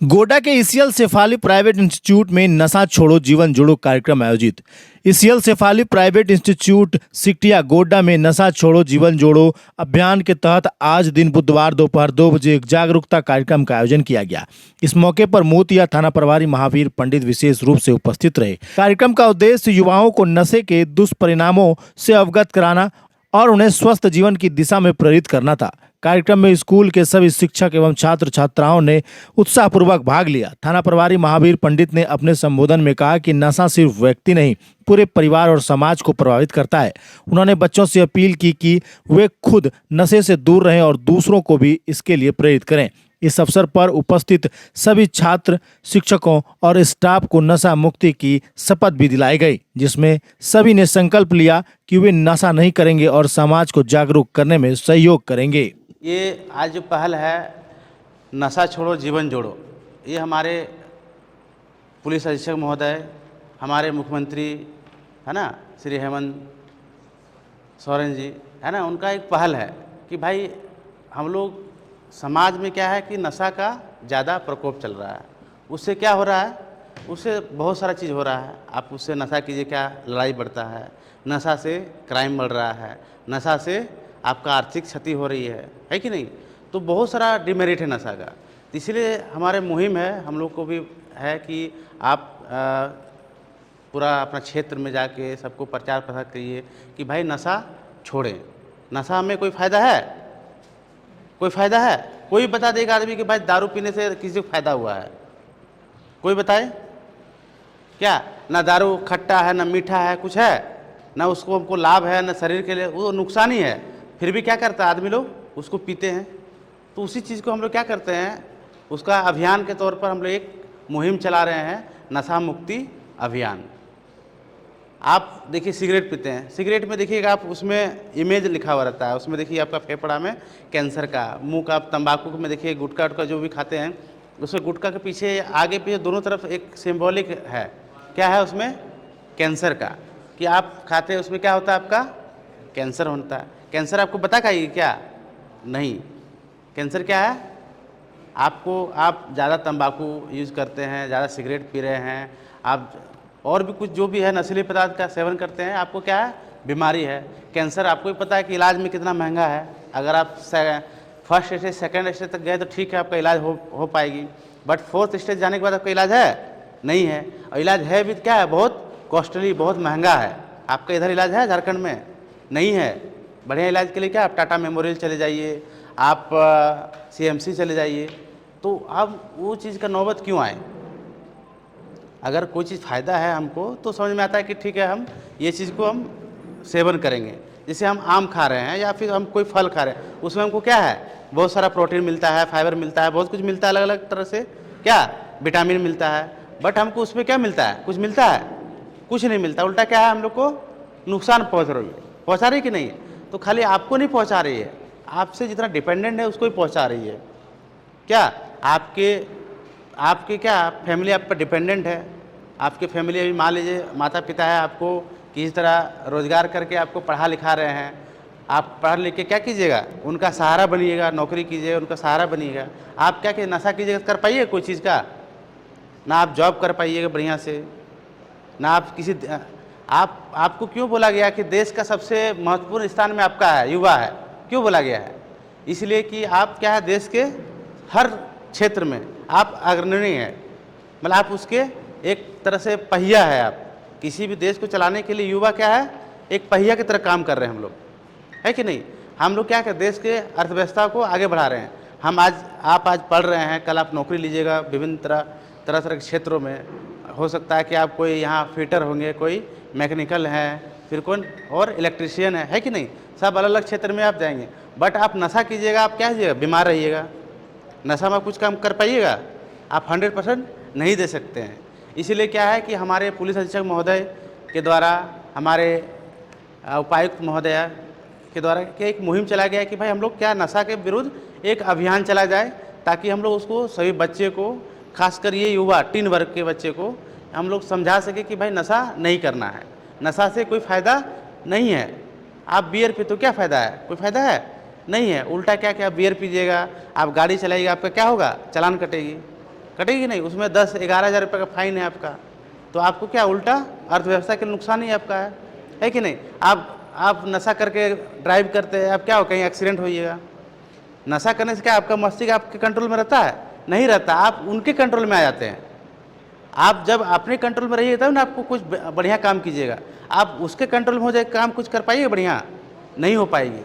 गोड्डा के ECL Sefali private institute में नशा छोड़ो जीवन जोड़ो कार्यक्रम आयोजित। ECL Sefali private institute Siktia Godda में नशा छोड़ो जीवन जोड़ो अभियान के तहत आज दिन बुधवार दोपहर 2 बजे एक जागरूकता कार्यक्रम का आयोजन किया गया। इस मौके पर मोतिया थाना प्रभारी महावीर पंडित विशेष रूप से उपस्थित रहे। कार्यक्रम का उद्देश्य युवाओं को नशे के दुष्परिणामों से अवगत कराना और उन्हें स्वस्थ जीवन की दिशा में प्रेरित करना था। कार्यक्रम में स्कूल के सभी शिक्षक एवं छात्र छात्राओं ने उत्साहपूर्वक भाग लिया। थाना प्रभारी महावीर पंडित ने अपने संबोधन में कहा कि नशा सिर्फ व्यक्ति नहीं, पूरे परिवार और समाज को प्रभावित करता है। उन्होंने बच्चों से अपील की कि वे खुद नशे से दूर रहें और दूसरों को भी इसके लिए प्रेरित करें। इस अवसर पर उपस्थित सभी छात्र, शिक्षकों और स्टाफ को नशा मुक्ति की शपथ भी दिलाई गई, जिसमें सभी ने संकल्प लिया कि वे नशा नहीं करेंगे और समाज को जागरूक करने में सहयोग करेंगे। ये आज जो पहल है नशा छोड़ो जीवन जोड़ो, ये हमारे पुलिस अधीक्षक महोदय, हमारे मुख्यमंत्री है ना श्री हेमंत सोरेन जी है ना, उनका एक पहल है कि भाई हम लोग समाज में क्या है कि नशा का ज़्यादा प्रकोप चल रहा है। उससे क्या हो रहा है, उससे बहुत सारा चीज़ हो रहा है। आप उससे नशा कीजिए, क्या लड़ाई बढ़ता है, नशा से क्राइम बढ़ रहा है, नशा से आपका आर्थिक क्षति हो रही है कि नहीं। तो बहुत सारा डिमेरिट है नशा का। इसलिए हमारे मुहिम है, हम लोग को भी है कि आप पूरा अपना क्षेत्र में जाके सबको प्रचार प्रसार करिए कि भाई नशा छोड़ें। नशा में कोई फ़ायदा है? कोई फ़ायदा है? कोई बता देगा आदमी कि भाई दारू पीने से किसी को फ़ायदा हुआ है? कोई बताए क्या? ना दारू खट्टा है, ना मीठा है, कुछ है ना उसको हमको लाभ है, ना शरीर के लिए, वो नुकसान ही है। फिर भी क्या करता है आदमी लोग उसको पीते हैं। तो उसी चीज़ को हम लोग क्या करते हैं, उसका अभियान के तौर पर हम लोग एक मुहिम चला रहे हैं, नशा मुक्ति अभियान। आप देखिए सिगरेट पीते हैं, सिगरेट में देखिएगा आप उसमें इमेज लिखा हुआ रहता है, उसमें देखिए आपका फेफड़ा में कैंसर का, मुंह का, तंबाकू में देखिए गुटखा उटका जो भी खाते हैं उसमें गुटखा के पीछे आगे पीछे दोनों तरफ एक सिंबॉलिक है। क्या है उसमें? कैंसर का, कि आप खाते हैं उसमें क्या होता है, आपका कैंसर होता है। कैंसर आपको पता का क्या? नहीं। कैंसर क्या है? आप ज़्यादा तंबाकू यूज़ करते हैं, ज़्यादा सिगरेट पी रहे हैं, आप और भी कुछ जो भी है नशीले पदार्थ का सेवन करते हैं, आपको क्या है, बीमारी है। कैंसर आपको भी पता है कि इलाज में कितना महंगा है। अगर आप फर्स्ट स्टेज सेकंड स्टेज तक गए तो ठीक है, आपका इलाज हो पाएगी, बट फोर्थ स्टेज जाने के बाद आपका इलाज है नहीं है। और इलाज है भी क्या है, बहुत कॉस्टली, बहुत महंगा है। आपका इधर इलाज है झारखंड में? नहीं है। बढ़िया इलाज के लिए क्या आप टाटा मेमोरियल चले जाइए, आप सीएमसी चले जाइए। तो अब वो चीज़ का नौबत क्यों आए? अगर कोई चीज़ फ़ायदा है हमको तो समझ में आता है कि ठीक है, हम ये चीज़ को हम सेवन करेंगे। जैसे हम आम खा रहे हैं या फिर हम कोई फल खा रहे हैं, उसमें हमको क्या है, बहुत सारा प्रोटीन मिलता है, फाइबर मिलता है, बहुत कुछ मिलता है, अलग अलग तरह से क्या विटामिन मिलता है। बट हमको उसमें क्या मिलता है? कुछ मिलता है? कुछ नहीं मिलता। उल्टा क्या है, हम लोग को नुकसान पहुँचा रही कि नहीं? तो खाली आपको नहीं पहुँचा रही है, आपसे जितना डिपेंडेंट है उसको ही पहुँचा रही है। क्या आपके क्या फैमिली आप पर डिपेंडेंट है। आपके फैमिली अभी मान लीजिए माता पिता है, आपको किसी तरह रोज़गार करके आपको पढ़ा लिखा रहे हैं, आप पढ़ लिख के क्या कीजिएगा, उनका सहारा बनिएगा, नौकरी कीजिएगा, उनका सहारा बनिएगा। आप क्या नशा कीजिएगा, कर पाइए कोई चीज़ का? ना आप जॉब कर पाइएगा बढ़िया से, ना आप किसी आपको क्यों बोला गया कि देश का सबसे महत्वपूर्ण स्थान में आपका है, युवा है? क्यों बोला गया है? इसलिए कि आप क्या है, देश के हर क्षेत्र में आप अग्रणी हैं, मतलब आप उसके एक तरह से पहिया है। आप किसी भी देश को चलाने के लिए युवा क्या है, एक पहिया की तरह काम कर रहे हैं हम लोग, है कि नहीं। हम लोग क्या कर देश के अर्थव्यवस्था को आगे बढ़ा रहे हैं। आप आज पढ़ रहे हैं, कल आप नौकरी लीजिएगा विभिन्न तरह के क्षेत्रों में। हो सकता है कि आप कोई यहाँ फिटर होंगे, कोई मैकेनिकल है, फिर कौन और इलेक्ट्रीशियन है कि नहीं। सब अलग अलग क्षेत्र में आप जाएंगे। बट आप नशा कीजिएगा, आप क्या कीजिएगा, बीमार रहिएगा। नशा में कुछ काम कर पाइएगा? आप 100% नहीं दे सकते हैं। इसीलिए क्या है कि हमारे पुलिस अधीक्षक महोदय के द्वारा, हमारे उपायुक्त महोदय के द्वारा क्या एक मुहिम चला गया है कि भाई हम लोग क्या नशा के विरुद्ध एक अभियान चला जाए, ताकि हम लोग उसको सभी बच्चे को, खासकर ये युवा टीन वर्ग के बच्चे को हम लोग समझा सके कि भाई नशा नहीं करना है, नशा से कोई फ़ायदा नहीं है। आप बियर पी तो क्या फ़ायदा है? कोई फ़ायदा है नहीं है। उल्टा क्या क्या बियर पीजिएगा, आप गाड़ी चलाइएगा, आपका क्या होगा, चालान कटेगी। कटेगी नहीं, उसमें 10-11 हज़ार रुपये का फाइन है आपका। तो आपको क्या उल्टा अर्थव्यवस्था के लिए नुकसान ही आपका है कि नहीं। आप नशा करके ड्राइव करते हैं, आप क्या हो कहीं एक्सीडेंट होइएगा। नशा करने से क्या आपका मस्तिष्क आपके कंट्रोल में रहता है? नहीं रहता, आप उनके कंट्रोल में आ जाते हैं। आप जब अपने कंट्रोल में रहिए तब ना आपको कुछ बढ़िया काम कीजिएगा। आप उसके कंट्रोल में हो जाए काम कुछ कर पाइए बढ़िया, नहीं हो पाएगी।